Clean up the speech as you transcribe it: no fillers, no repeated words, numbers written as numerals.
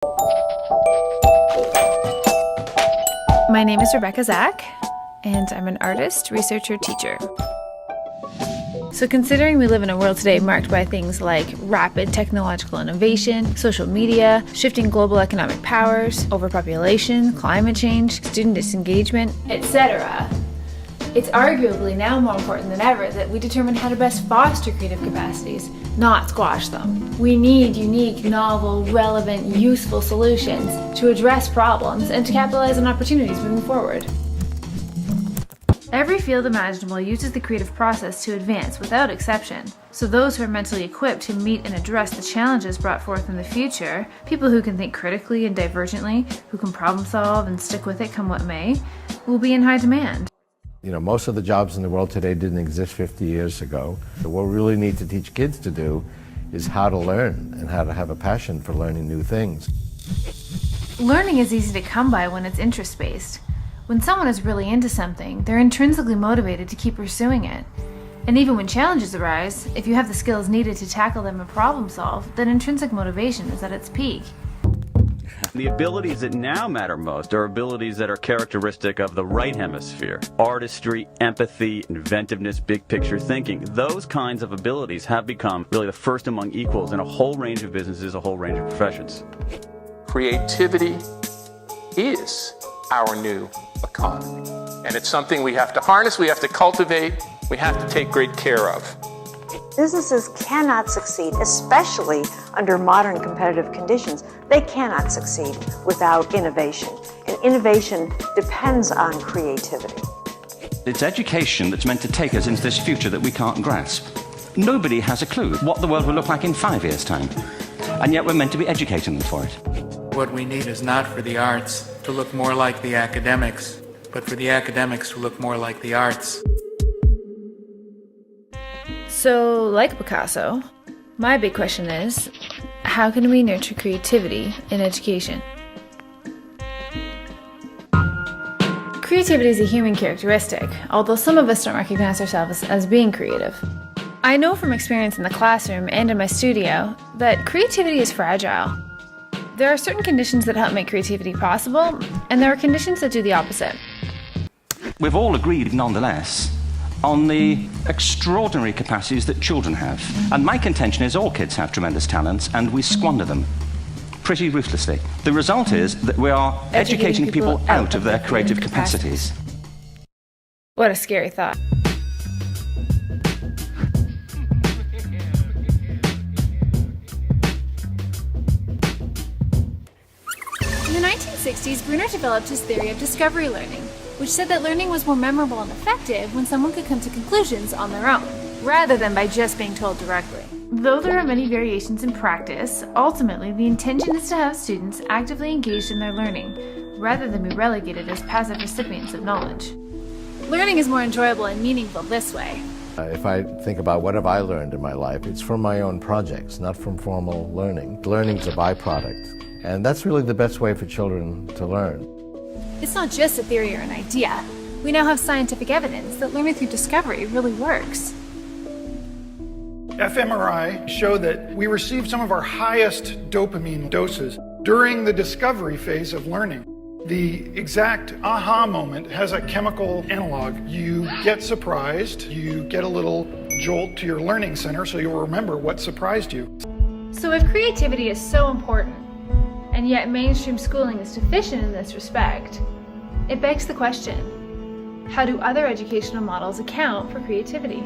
My name is Rebecca Zach, and I'm an artist, researcher, teacher. So considering we live in a world today marked by things like rapid technological innovation, social media, shifting global economic powers, overpopulation, climate change, student disengagement, etc., it's arguably now more important than ever that we determine how to best foster creative capacities, not squash them. We need unique, novel, relevant, useful solutions to address problems and to capitalize on opportunities moving forward. Every field imaginable uses the creative process to advance without exception. So those who are mentally equipped to meet and address the challenges brought forth in the future, people who can think critically and divergently, who can problem solve and stick with it come what may, will be in high demand. You know, most of the jobs in the world today didn't exist 50 years ago. What we really need to teach kids to do is how to learn and how to have a passion for learning new things. Learning is easy to come by when it's interest-based. When someone is really into something, they're intrinsically motivated to keep pursuing it. And even when challenges arise, if you have the skills needed to tackle them and problem solve, then intrinsic motivation is at its peak. The abilities that now matter most are abilities that are characteristic of the right hemisphere. Artistry, empathy, inventiveness, big picture thinking. Those kinds of abilities have become really the first among equals in a whole range of businesses, a whole range of professions. Creativity is our new economy. And it's something we have to harness, we have to cultivate, we have to take great care of. Businesses cannot succeed, especially under modern competitive conditions. They cannot succeed without innovation. And innovation depends on creativity. It's education that's meant to take us into this future that we can't grasp. Nobody has a clue what the world will look like in 5 years' time. And yet we're meant to be educating them for it. What we need is not for the arts to look more like the academics, but for the academics to look more like the arts. So, like Picasso, my big question is, how can we nurture creativity in education? Creativity is a human characteristic, although some of us don't recognize ourselves as being creative. I know from experience in the classroom and in my studio that creativity is fragile. There are certain conditions that help make creativity possible, and there are conditions that do the opposite. We've all agreed, nonetheless, on the extraordinary capacities that children have. And my contention is all kids have tremendous talents, and we squander them pretty ruthlessly. The result is that we are educating people out of their creative capacities. What a scary thought. In the 1960s, Bruner developed his theory of discovery learning, which said that learning was more memorable and effective when someone could come to conclusions on their own, rather than by just being told directly. Though there are many variations in practice, ultimately the intention is to have students actively engaged in their learning, rather than be relegated as passive recipients of knowledge. Learning is more enjoyable and meaningful this way. If I think about what have I learned in my life, it's from my own projects, not from formal learning. Learning's a byproduct, and that's really the best way for children to learn. It's not just a theory or an idea. We now have scientific evidence that learning through discovery really works. fMRI show that we receive some of our highest dopamine doses during the discovery phase of learning. The exact aha moment has a chemical analog. You get surprised, you get a little jolt to your learning center so you'll remember what surprised you. So if creativity is so important, and yet mainstream schooling is deficient in this respect, it begs the question, how do other educational models account for creativity?